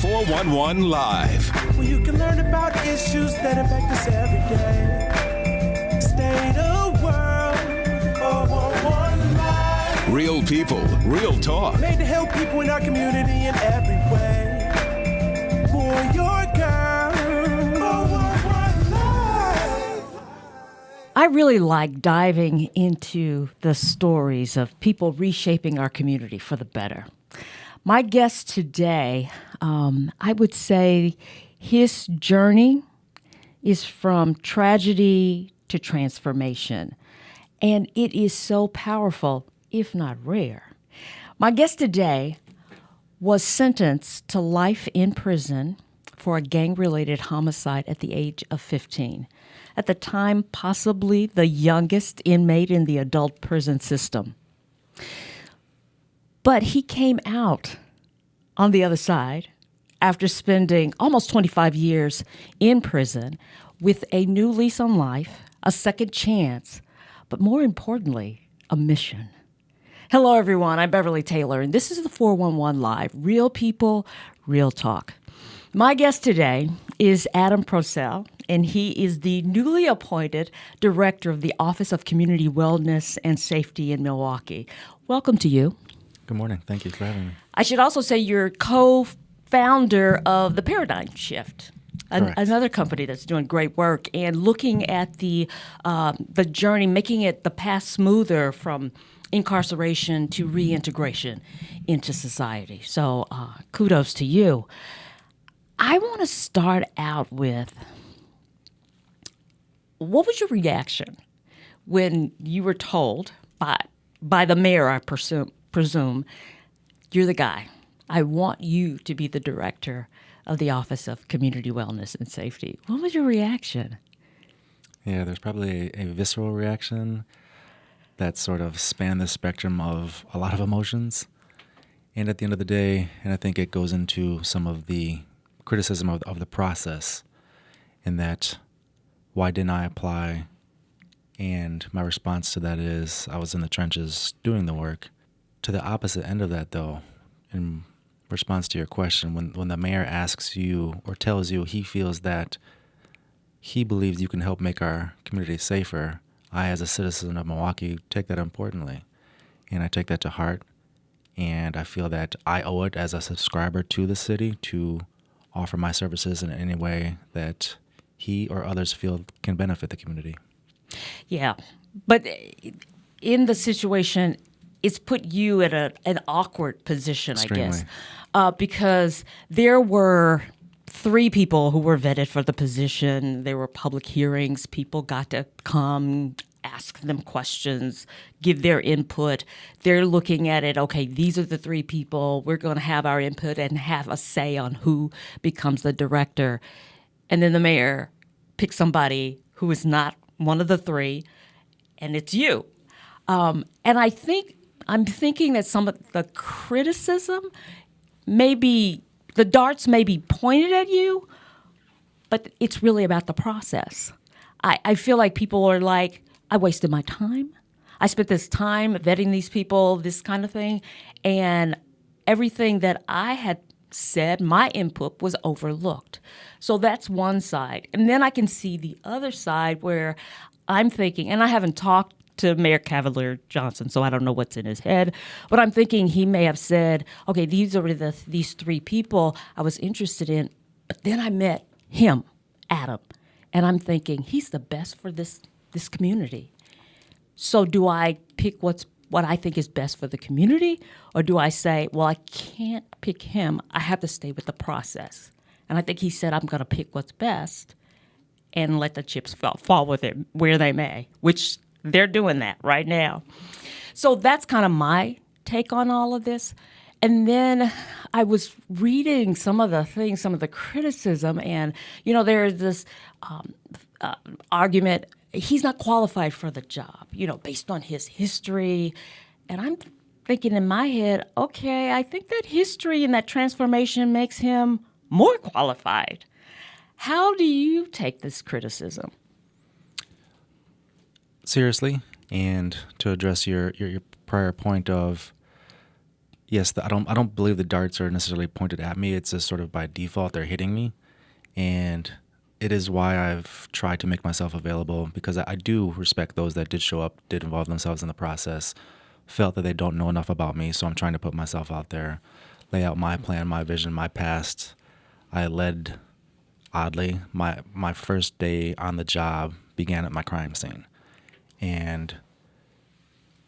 411 Live. Where you can learn about issues that impact us every day. State of world, 411 Live. Real people, real talk. Made to help people in our community in every way. For your girl, 411 Live. I really like diving into the stories of people reshaping our community for the better. My guest today, I would say his journey is from tragedy to transformation, and it is so powerful, if not rare. My guest today was sentenced to life in prison for a gang-related homicide at the age of 15. At the time, possibly the youngest inmate in the adult prison system. But he came out on the other side after spending almost 25 years in prison with a new lease on life, a second chance, but more importantly, a mission. Hello, everyone. I'm Beverly Taylor, and this is the 411 Live, Real People, Real Talk. My guest today is Adam Procell, and he is the newly appointed director of the Office of Community Wellness and Safety in Milwaukee. Welcome to you. Good morning. Thank you for having me. I should also say you're co-founder of The Paradigm Shift, another company that's doing great work and looking at the journey, making it the path smoother from incarceration to reintegration into society. So kudos to you. I want to start out with, what was your reaction when you were told by the mayor, I presume, you're the guy. I want you to be the director of the Office of Community Wellness and Safety. What was your reaction? Yeah, there's probably a visceral reaction that sort of spanned the spectrum of a lot of emotions. And at the end of the day, and I think it goes into some of the criticism of the process, in that, why didn't I apply? And my response to that is, I was in the trenches doing the work. To the opposite end of that, though, in response to your question, when the mayor asks you or tells you he feels that he believes you can help make our community safer, I, as a citizen of Milwaukee, take that importantly. And I take that to heart. And I feel that I owe it as a subscriber to the city to offer my services in any way that he or others feel can benefit the community. Yeah. But in the situation, it's put you at an awkward position, Extremely. I guess, because there were 3 people who were vetted for the position. There were public hearings. People got to come, ask them questions, give their input. They're looking at it, okay, these are the 3 people. We're going to have our input and have a say on who becomes the director. And then the mayor picks somebody who is not one of the 3, and it's you. And I'm thinking that some of the criticism the darts may be pointed at you, but it's really about the process. I feel like people are like, I wasted my time. I spent this time vetting these people, this kind of thing, and everything that I had said, my input, was overlooked. So that's one side. And then I can see the other side where I'm thinking, and I haven't talked to Mayor Cavalier Johnson, so I don't know what's in his head, but I'm thinking he may have said, okay, these are these 3 people I was interested in, but then I met him, Adam, and I'm thinking he's the best for this community. So do I pick what I think is best for the community, or do I say, well, I can't pick him, I have to stay with the process? And I think he said, I'm going to pick what's best and let the chips fall with it where they may, which they're doing that right now. So that's kind of my take on all of this. And then I was reading some of the criticism, and, there's this argument, he's not qualified for the job, based on his history. And I'm thinking in my head, okay, I think that history and that transformation makes him more qualified. How do you take this criticism? Seriously, and to address your prior point of, Yes, I don't believe the darts are necessarily pointed at me. It's just sort of by default they're hitting me, and it is why I've tried to make myself available, because I do respect those that did show up, did involve themselves in the process, felt that they don't know enough about me, so I'm trying to put myself out there, lay out my plan, my vision, my past. I led, oddly, my first day on the job began at my crime scene, and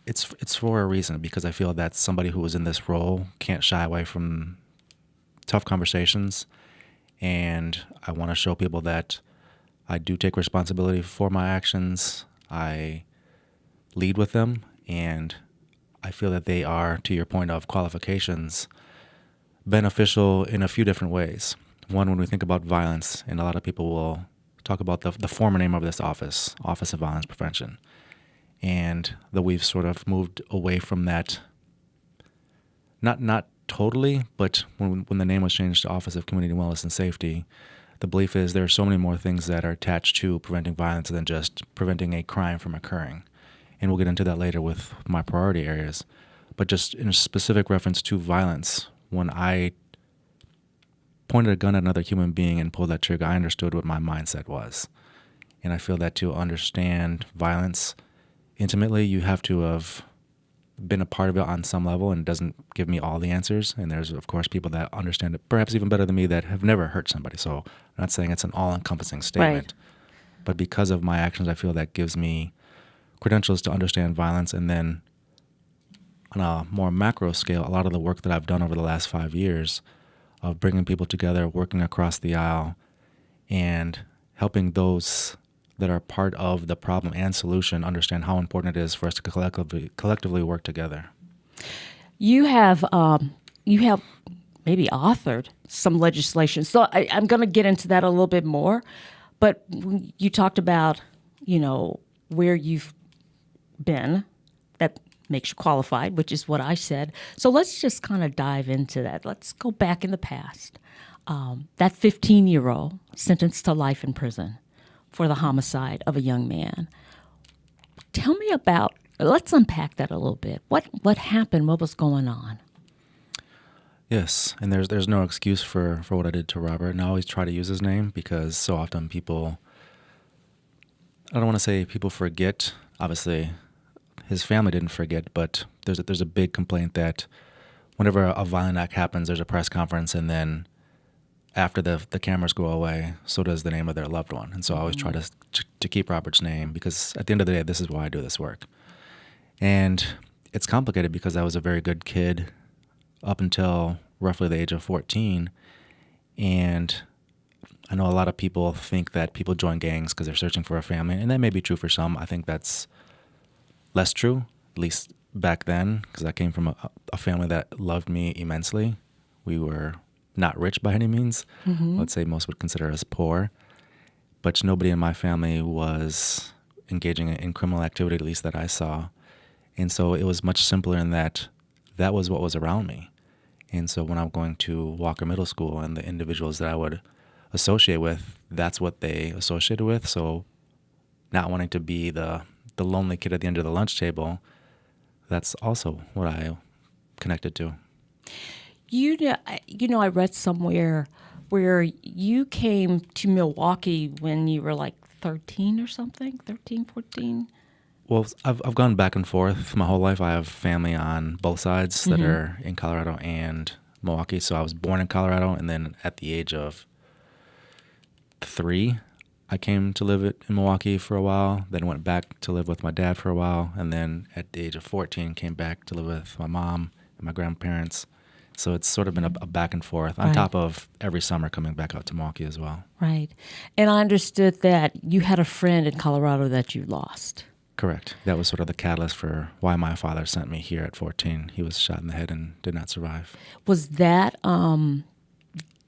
it's for a reason, because I feel that somebody who was in this role can't shy away from tough conversations, and I want to show people that I do take responsibility for my actions. I lead with them, and I feel that they are, to your point of qualifications, beneficial in a few different ways. One, when we think about violence, and a lot of people will talk about the former name of this office, Office of Violence Prevention, and that we've sort of moved away from that, not totally, but when the name was changed to Office of Community Wellness and Safety, the belief is there are so many more things that are attached to preventing violence than just preventing a crime from occurring. And we'll get into that later with my priority areas. But just in a specific reference to violence, when I pointed a gun at another human being and pulled that trigger, I understood what my mindset was. And I feel that to understand violence intimately, you have to have been a part of it on some level, and it doesn't give me all the answers. And there's, of course, people that understand it perhaps even better than me that have never hurt somebody. So I'm not saying it's an all-encompassing statement. Right. But because of my actions, I feel that gives me credentials to understand violence. And then on a more macro scale, a lot of the work that I've done over the last 5 years of bringing people together, working across the aisle, and helping those that are part of the problem and solution understand how important it is for us to collectively work together. You have maybe authored some legislation. So I'm going to get into that a little bit more. But you talked about, where you've been that makes you qualified, which is what I said. So let's just kind of dive into that. Let's go back in the past. That 15-year-old sentenced to life in prison for the homicide of a young man. Tell me let's unpack that a little bit. What happened? What was going on? Yes, and there's no excuse for what I did to Robert. And I always try to use his name because so often people, I don't want to say people forget. Obviously, his family didn't forget, but there's a big complaint that whenever a violent act happens, there's a press conference, and then after the cameras go away, so does the name of their loved one. And so I always try to keep Robert's name, because at the end of the day, this is why I do this work. And it's complicated because I was a very good kid up until roughly the age of 14. And I know a lot of people think that people join gangs because they're searching for a family, and that may be true for some. I think that's less true, at least back then, because I came from a family that loved me immensely. We were not rich by any means. Mm-hmm. Let's say most would consider us poor. But nobody in my family was engaging in criminal activity, at least that I saw. And so it was much simpler in that was what was around me. And so when I'm going to Walker Middle School and the individuals that I would associate with, that's what they associated with. So not wanting to be the lonely kid at the end of the lunch table, that's also what I connected to. I read somewhere where you came to Milwaukee when you were like 13 or something, 13, 14? Well, I've gone back and forth my whole life. I have family on both sides that are in Colorado and Milwaukee. So I was born in Colorado, and then at the age of 3, I came to live in Milwaukee for a while, then went back to live with my dad for a while, and then at the age of 14 came back to live with my mom and my grandparents. So it's sort of been a back and forth on top of every summer coming back out to Milwaukee as well. Right. And I understood that you had a friend in Colorado that you lost. Correct. That was sort of the catalyst for why my father sent me here at 14. He was shot in the head and did not survive. Was that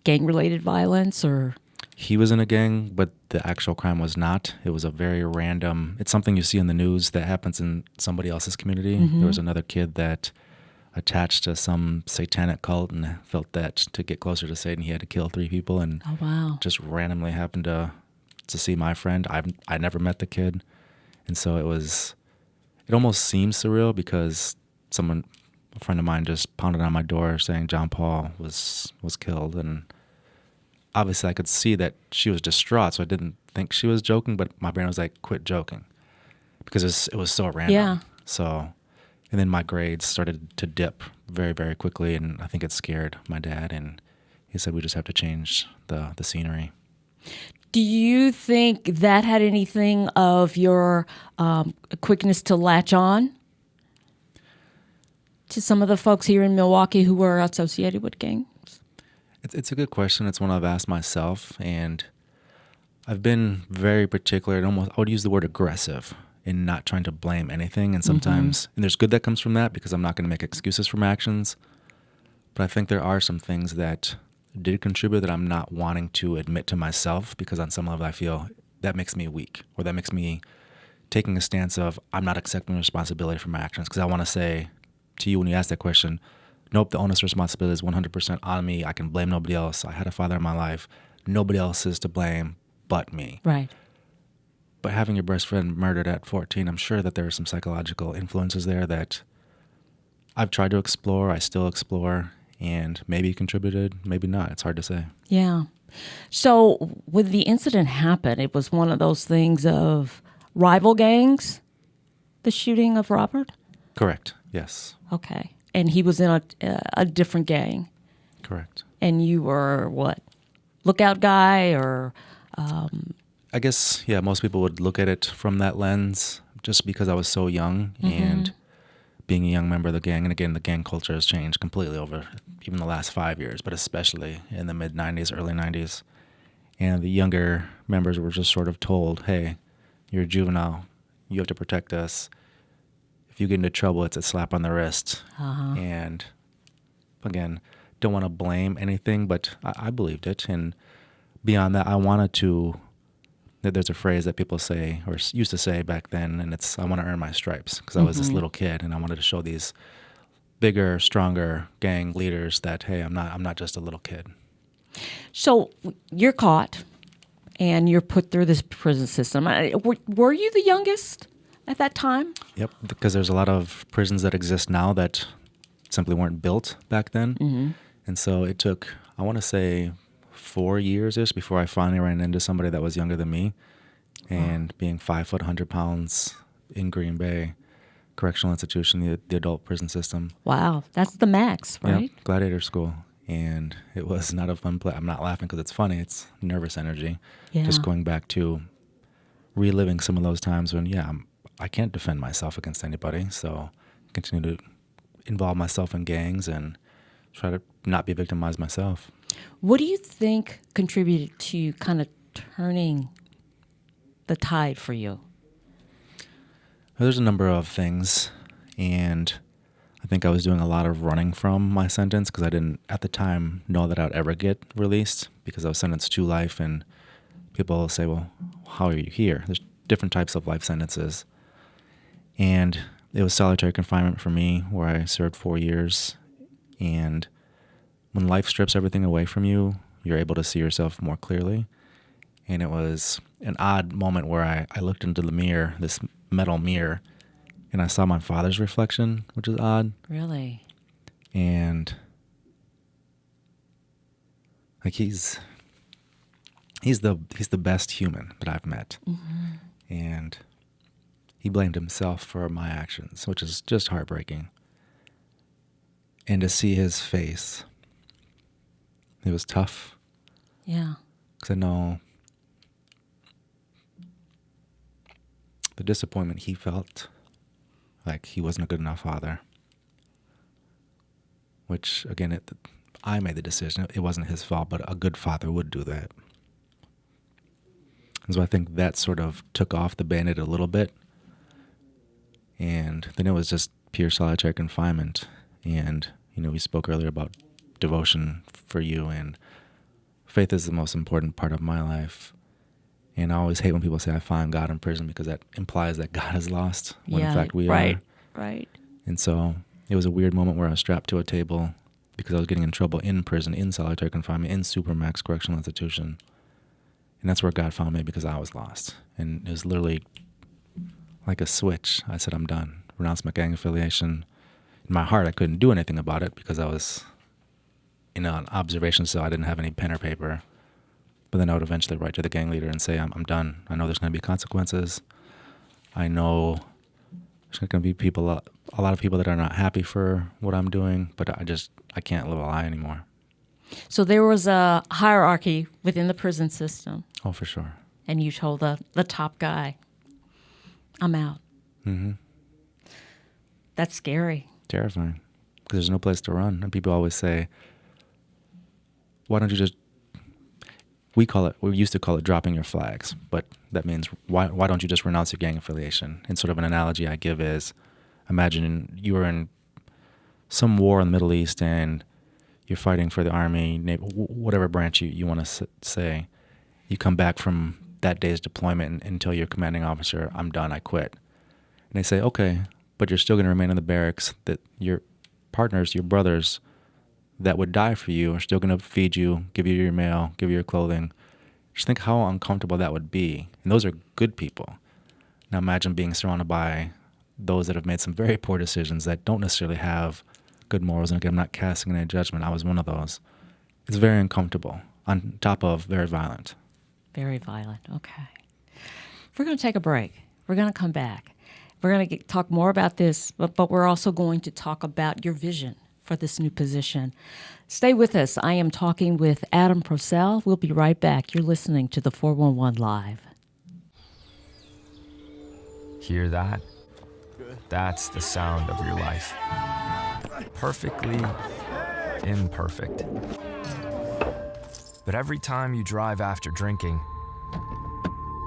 gang-related violence or? He was in a gang, but the actual crime was not. It was a very random, it's something you see in the news that happens in somebody else's community. Mm-hmm. There was another kid that attached to some satanic cult and felt that to get closer to Satan, he had to kill 3 people, and just randomly happened to see my friend. I never met the kid, and so it almost seems surreal because a friend of mine just pounded on my door saying John Paul was killed, and obviously I could see that she was distraught, so I didn't think she was joking, but my brain was like, quit joking, because it was so random. Yeah. So, and then my grades started to dip very, very quickly, and I think it scared my dad, and he said we just have to change the scenery. Do you think that had anything of your quickness to latch on to some of the folks here in Milwaukee who were associated with gangs? It's a good question. It's one I've asked myself, and I've been very particular, and I would use the word aggressive in not trying to blame anything. And sometimes, and there's good that comes from that, because I'm not going to make excuses for my actions. But I think there are some things that did contribute that I'm not wanting to admit to myself, because on some level I feel that makes me weak, or that makes me taking a stance of I'm not accepting responsibility for my actions. Because I want to say to you when you ask that question, nope, the onus responsibility is 100% on me. I can blame nobody else. I had a father in my life. Nobody else is to blame but me. Right. But having your best friend murdered at 14, I'm sure that there are some psychological influences there that I've tried to explore, I still explore, and maybe contributed, maybe not. It's hard to say. Yeah. So when the incident happened, it was one of those things of rival gangs, the shooting of Robert? Correct, yes. Okay. And he was in a different gang. Correct. And you were what? Lookout guy or... I guess, yeah, most people would look at it from that lens just because I was so young and being a young member of the gang. And again, the gang culture has changed completely over even the last 5 years, but especially in the mid-'90s, early 90s. And the younger members were just sort of told, hey, you're a juvenile. You have to protect us. If you get into trouble, it's a slap on the wrist. And again, don't want to blame anything, but I believed it. And beyond that, I wanted to... There's a phrase that people say, or used to say back then, and it's, I want to earn my stripes, because I was this little kid, and I wanted to show these bigger, stronger gang leaders that, hey, I'm not just a little kid. So you're caught, and you're put through this prison system. Were you the youngest at that time? Yep, because there's a lot of prisons that exist now that simply weren't built back then. And so it took, I want to say, 4 years-ish before I finally ran into somebody that was younger than me. And being 5 foot, 100 pounds in Green Bay Correctional Institution, the adult prison system. Wow, that's the max, right? Yep, gladiator school. And it was not a fun play. I'm not laughing because it's funny. It's nervous energy. Yeah. Just going back to reliving some of those times when, I can't defend myself against anybody. So continue to involve myself in gangs and try to not be victimized myself. What do you think contributed to kind of turning the tide for you? There's a number of things, and I think I was doing a lot of running from my sentence because I didn't, at the time, know that I'd ever get released because I was sentenced to life, and people will say, well, how are you here? There's different types of life sentences, and it was solitary confinement for me where I served 4 years, and when life strips everything away from you, you're able to see yourself more clearly. And it was an odd moment where I looked into the mirror, this metal mirror, and I saw my father's reflection, which is odd. Really? And like he's the best human that I've met. And he blamed himself for my actions, which is just heartbreaking. And to see his face, it was tough. Yeah. Because I know the disappointment he felt, like he wasn't a good enough father. Which, again, I made the decision. It wasn't his fault, but a good father would do that. And so I think that sort of took off the Band-Aid a little bit. And then it was just pure solitary confinement. And, we spoke earlier about devotion for you, and faith is the most important part of my life. And I always hate when people say I find God in prison because that implies that God is lost, when in fact we are. Right. And so it was a weird moment where I was strapped to a table because I was getting in trouble in prison, in solitary confinement, in Supermax Correctional Institution. And that's where God found me because I was lost. And it was literally like a switch. I said, I'm done. Renounced my gang affiliation. in my heart, I couldn't do anything about it because I was in an observation cell. I didn't have any pen or paper. But then I would eventually write to the gang leader and say, I'm done. I know there's going to be consequences. I know there's going to be people, a lot of people that are not happy for what I'm doing, but I can't live a lie anymore. So there was a hierarchy within the prison system. Oh, for sure. And you told the top guy, I'm out. Mm-hmm. That's scary. Terrifying, because there's no place to run. And people always say, why don't you just, we used to call it dropping your flags, but that means why don't you just renounce your gang affiliation? And sort of an analogy I give is, imagine you were in some war in the Middle East and you're fighting for the army, whatever branch you want to say. You come back from that day's deployment and tell your commanding officer, I'm done, I quit. And they say, okay, but you're still going to remain in the barracks, that your partners, your brothers that would die for you are still going to feed you, give you your mail, give you your clothing. Just think how uncomfortable that would be. And those are good people. Now imagine being surrounded by those that have made some very poor decisions that don't necessarily have good morals. And again, I'm not casting any judgment. I was one of those. It's very uncomfortable, on top of very violent. Very violent. Okay. We're going to take a break. We're going to come back. We're going to talk more about this, but we're also going to talk about your vision for this new position. Stay with us. I am talking with Adam Procell. We'll be right back. You're listening to the 411 Live. Hear that? That's the sound of your life. Perfectly imperfect. But every time you drive after drinking,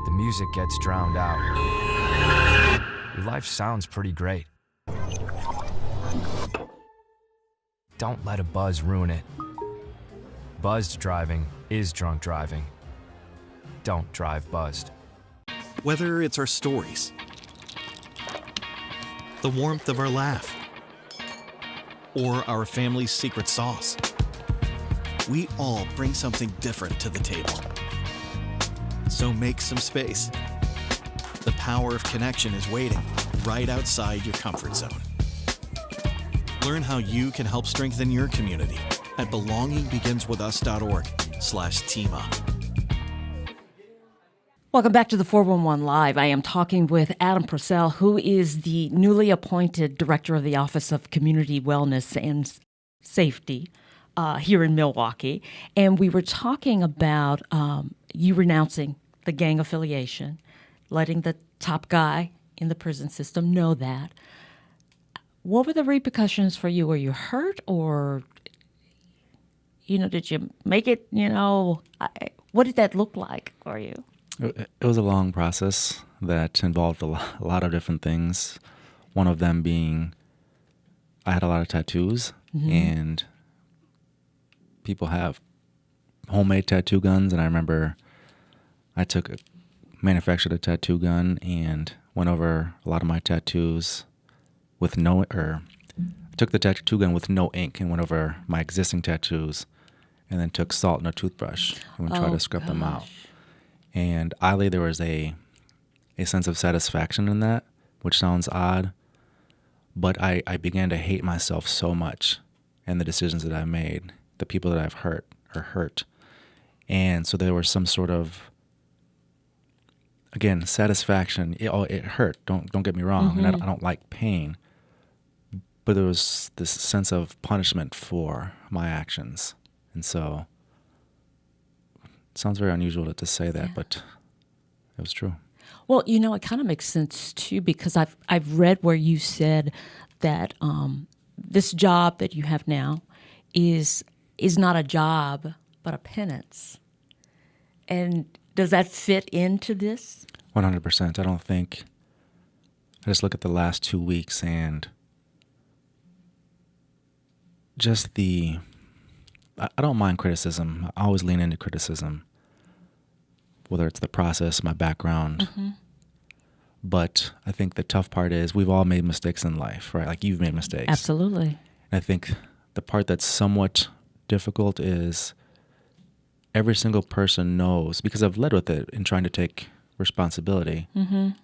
the music gets drowned out. Your life sounds pretty great. Don't let a buzz ruin it. Buzzed driving is drunk driving. Don't drive buzzed. Whether it's our stories, the warmth of our laugh, or our family's secret sauce, we all bring something different to the table. So make some space. The power of connection is waiting right outside your comfort zone. Learn how you can help strengthen your community at belongingbeginswithus.org/team-up. Welcome back to the 411 Live. I am talking with Adam Procell, who is the newly appointed Director of the Office of Community Wellness and Safety here in Milwaukee. And we were talking about you renouncing the gang affiliation, letting the top guy in the prison system know that. What were the repercussions for you? Were you hurt, or, did you make it, what did that look like for you? It was a long process that involved a lot of different things. One of them being I had a lot of tattoos, and people have homemade tattoo guns. And I remember I manufactured a tattoo gun and went over a lot of my tattoos with took the tattoo gun with no ink and went over my existing tattoos, and then took salt and a toothbrush and tried to scrub them out. And oddly, there was a sense of satisfaction in that, which sounds odd, but I began to hate myself so much and the decisions that I made, the people that I've hurt. And so there was some sort of, again, satisfaction. It hurt. Don't get me wrong. And I don't like pain. But there was this sense of punishment for my actions. And so it sounds very unusual to say that, but it was true. Well, it kind of makes sense too, because I've read where you said that this job that you have now is not a job but a penance. And does that fit into this? 100%. I don't think. I just look at the last 2 weeks and just I don't mind criticism. I always lean into criticism, whether it's the process, my background. But I think the tough part is we've all made mistakes in life, right? Like you've made mistakes. Absolutely. And I think the part that's somewhat difficult is every single person knows, because I've led with it in trying to take responsibility,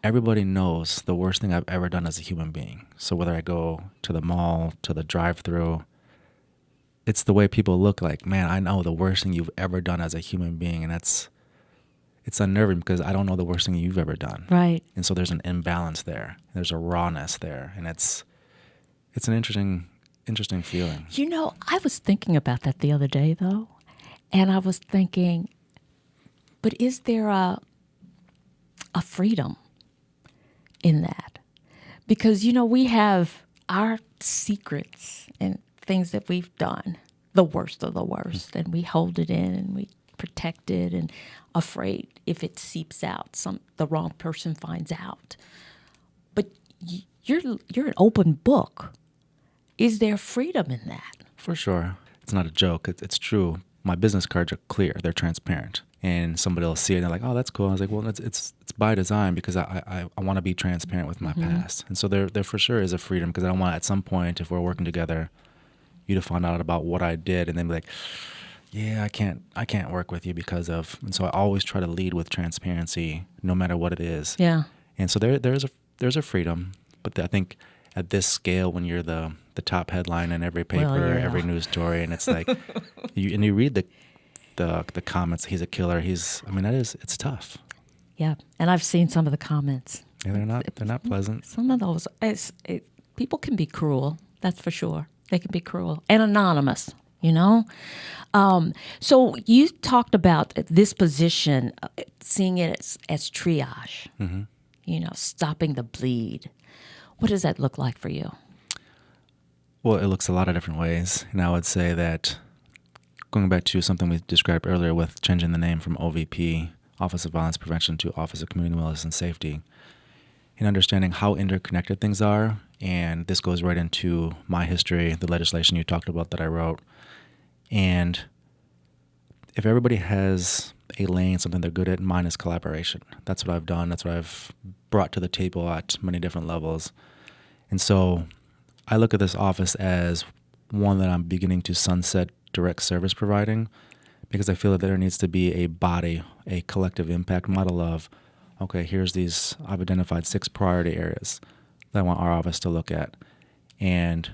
everybody knows the worst thing I've ever done as a human being. So whether I go to the mall, to the drive-thru, it's the way people look like, man, I know the worst thing you've ever done as a human being. And it's unnerving because I don't know the worst thing you've ever done. Right. And so there's an imbalance there. There's a rawness there. And it's an interesting feeling. You know, I was thinking about that the other day, though. And I was thinking, but is there a freedom in that? Because, you know, we have our secrets and things that we've done, the worst of the worst, and we hold it in and we protect it and afraid if it seeps out, the wrong person finds out. But you're an open book. Is there freedom in that? For sure. It's not a joke. It's true. My business cards are clear. They're transparent. And somebody will see it and they're like, oh, that's cool. I was like, well, it's by design because I want to be transparent with my past. And so there for sure is a freedom because I don't want at some point, if we're working together, you to find out about what I did and then be like, yeah, I can't work with you because of. And so I always try to lead with transparency no matter what it is. Yeah. And so there's a freedom. But I think at this scale, when you're the top headline in every paper, every news story, and it's like, you read the comments, he's a killer. It's tough. Yeah, and I've seen some of the comments. Yeah, they're not pleasant. Some of those, people can be cruel. That's for sure. They can be cruel and anonymous. You know, so you talked about this position, seeing it as triage. You know, stopping the bleed. What does that look like for you? Well, it looks a lot of different ways, and I would say that going back to something we described earlier with changing the name from OVP, Office of Violence Prevention, to Office of Community Wellness and Safety, and understanding how interconnected things are. And this goes right into my history, the legislation you talked about that I wrote. And if everybody has a lane, something they're good at, mine is collaboration. That's what I've done. That's what I've brought to the table at many different levels. And so I look at this office as one that I'm beginning to sunset direct service providing, because I feel that there needs to be a body, a collective impact model of, okay, I've identified 6 priority areas that I want our office to look at. And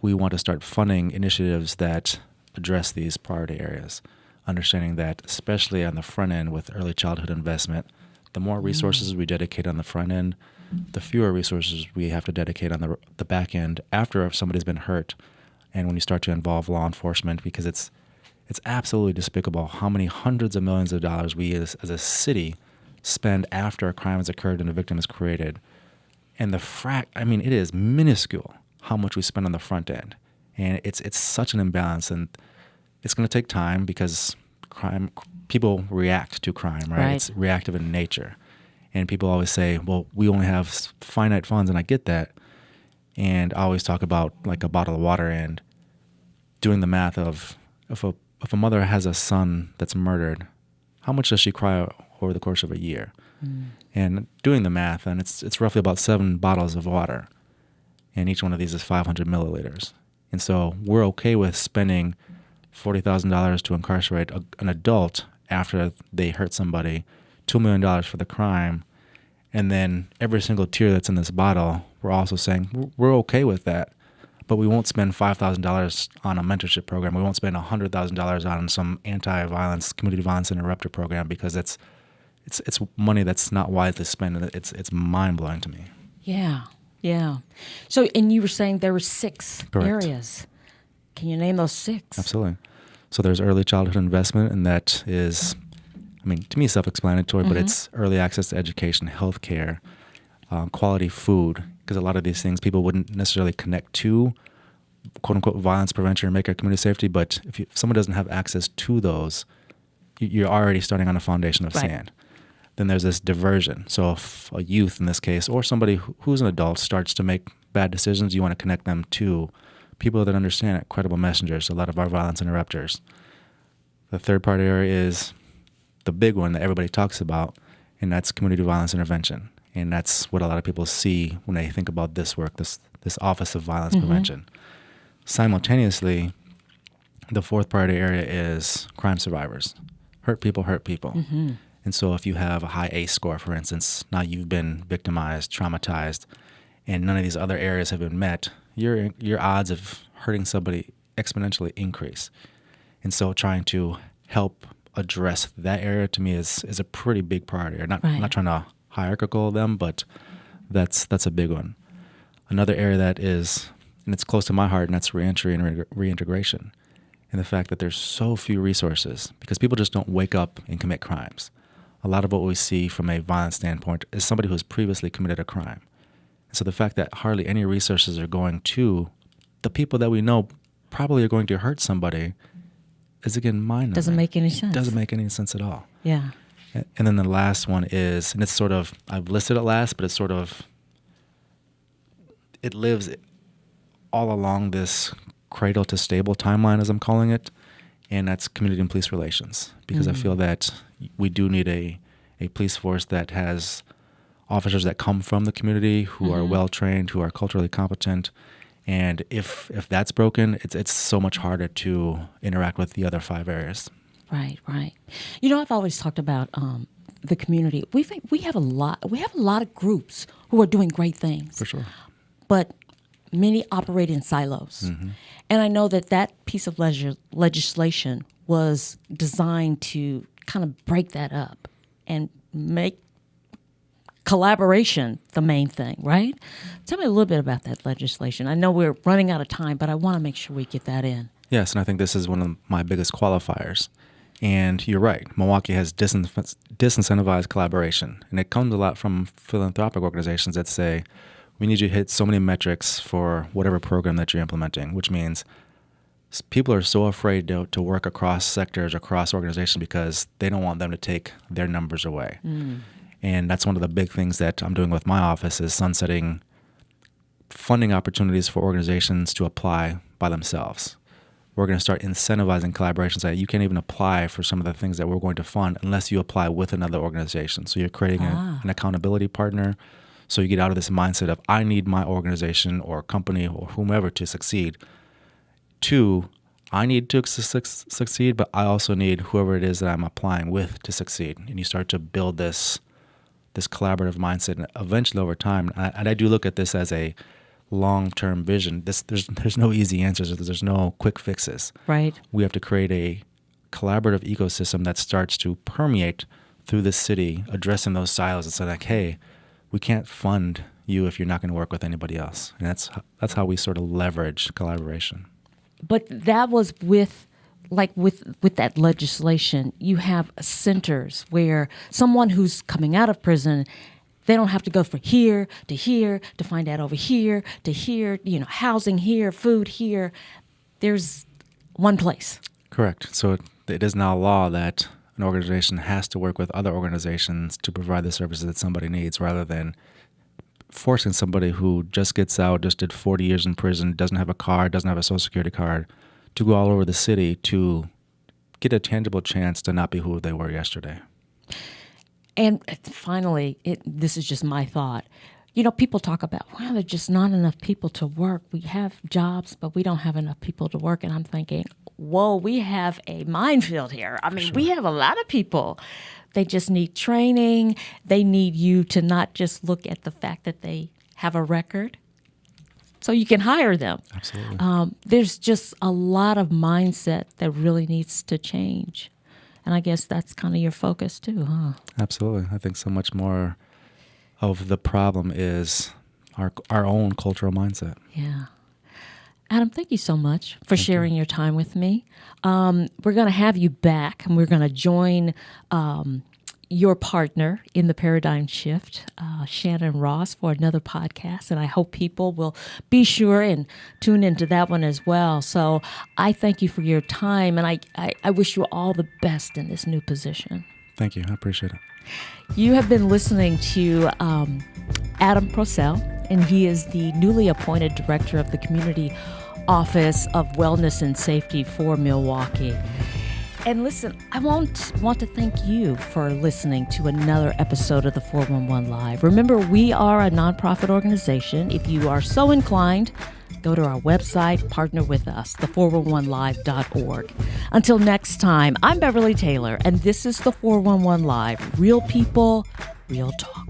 we want to start funding initiatives that address these priority areas, understanding that especially on the front end with early childhood investment, the more resources we dedicate on the front end, the fewer resources we have to dedicate on the back end after somebody's been hurt. And when you start to involve law enforcement, because it's absolutely despicable how many hundreds of millions of dollars we as a city spend after a crime has occurred and a victim is created. And it is minuscule how much we spend on the front end. And it's such an imbalance, and it's going to take time because people react to crime, right? It's reactive in nature. And people always say, well, we only have finite funds, and I get that. And I always talk about like a bottle of water and doing the math of if a mother has a son that's murdered, how much does she cry over the course of a year? And doing the math, and it's roughly about 7 bottles of water. And each one of these is 500 milliliters. And so we're okay with spending $40,000 to incarcerate an adult after they hurt somebody, $2 million for the crime, and then every single tear that's in this bottle, we're also saying we're okay with that, but we won't spend $5,000 on a mentorship program. We won't spend $100,000 on some anti-violence, community violence interrupter program because it's money that's not wisely spent. It's mind-blowing to me. Yeah. So, and you were saying there were 6 Correct. areas. Can you name those 6? Absolutely. So there's early childhood investment, and that is, to me, self-explanatory, but it's early access to education, healthcare, quality food, because a lot of these things people wouldn't necessarily connect to, quote-unquote, violence prevention or make our community safety, but if someone doesn't have access to those, you're already starting on a foundation of sand. Then there's this diversion. So if a youth in this case, or somebody who's an adult starts to make bad decisions, you want to connect them to people that understand it, credible messengers, a lot of our violence interrupters. The third part area is the big one that everybody talks about, and that's community violence intervention. And that's what a lot of people see when they think about this work, this Office of Violence Prevention. Simultaneously, the fourth priority area is crime survivors. Hurt people hurt people. And And so if you have a high ACE score, for instance, now you've been victimized, traumatized, and none of these other areas have been met, your odds of hurting somebody exponentially increase. And so trying to help address that area to me is a pretty big priority. I'm not trying to hierarchical them, but that's a big one. Another area that is, and it's close to my heart, and that's reentry and reintegration. And the fact that there's so few resources because people just don't wake up and commit crimes. A lot of what we see from a violent standpoint is somebody who has previously committed a crime. So the fact that hardly any resources are going to the people that we know probably are going to hurt somebody is, again, mind-numbing. Doesn't make any sense. Doesn't make any sense at all. Yeah. And then the last one is, and it's sort of, I've listed it last, but it's sort of, it lives all along this cradle to stable timeline, as I'm calling it, and that's community and police relations. Because I feel that we do need a police force that has officers that come from the community, who are well-trained, who are culturally competent. And if that's broken, it's so much harder to interact with the other 5 areas. Right, right. You know, I've always talked about the community. We have a lot of groups who are doing great things. For sure. But many operate in silos. And I know that piece of legislation was designed to kind of break that up and make collaboration the main thing, right? Tell me a little bit about that legislation. I know we're running out of time, but I want to make sure we get that in. Yes, and I think this is one of my biggest qualifiers. And you're right, Milwaukee has disincentivized collaboration. And it comes a lot from philanthropic organizations that say, we need you to hit so many metrics for whatever program that you're implementing, which means people are so afraid to work across sectors, across organizations, because they don't want them to take their numbers away. And that's one of the big things that I'm doing with my office is sunsetting funding opportunities for organizations to apply by themselves. We're going to start incentivizing collaborations that you can't even apply for some of the things that we're going to fund unless you apply with another organization. So you're creating an accountability partner. So you get out of this mindset of, I need my organization or company or whomever to succeed. 2, I need to succeed, but I also need whoever it is that I'm applying with to succeed. And you start to build this collaborative mindset, and eventually over time, and I do look at this as a long-term vision. There's no easy answers. There's no quick fixes. Right. We have to create a collaborative ecosystem that starts to permeate through the city, addressing those silos and saying, like, hey, we can't fund you if you're not going to work with anybody else. And that's how we sort of leverage collaboration. But that was with that legislation, you have centers where someone who's coming out of prison, they don't have to go from here to find out over here to here, housing here, food here. There's one place. Correct. So it is now law that an organization has to work with other organizations to provide the services that somebody needs, rather than forcing somebody who just gets out, just did 40 years in prison, doesn't have a car, doesn't have a Social Security card, to go all over the city to get a tangible chance to not be who they were yesterday. And finally, this is just my thought. People talk about, well, there's just not enough people to work. We have jobs, but we don't have enough people to work. And I'm thinking, whoa, we have a minefield here. I mean, we have a lot of people. They just need training. They need you to not just look at the fact that they have a record, so you can hire them. Absolutely. There's just a lot of mindset that really needs to change. And I guess that's kind of your focus too, huh? Absolutely. I think so much more of the problem is our own cultural mindset. Yeah. Adam, thank you so much for sharing your time with me. We're going to have you back, and we're going to join your partner in the paradigm shift, Shannon Ross, for another podcast. And I hope people will be sure and tune into that one as well. So I thank you for your time, and I wish you all the best in this new position. Thank you. I appreciate it. You have been listening to Adam Procell, and he is the newly appointed director of the Community Office of Wellness and Safety for Milwaukee. And listen, I want to thank you for listening to another episode of the 411 Live. Remember, we are a nonprofit organization. If you are so inclined, go go to our website, partner with us, the411live.org. Until next time, I'm Beverly Taylor, and this is the 411 Live. Real people, real talk.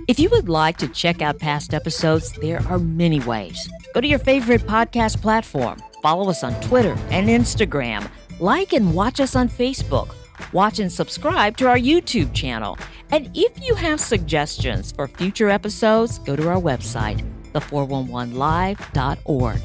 If you would like to check out past episodes, there are many ways. Go to your favorite podcast platform. Follow us on Twitter and Instagram. Like and watch us on Facebook. Watch and subscribe to our YouTube channel. And if you have suggestions for future episodes, go to our website, the411live.org.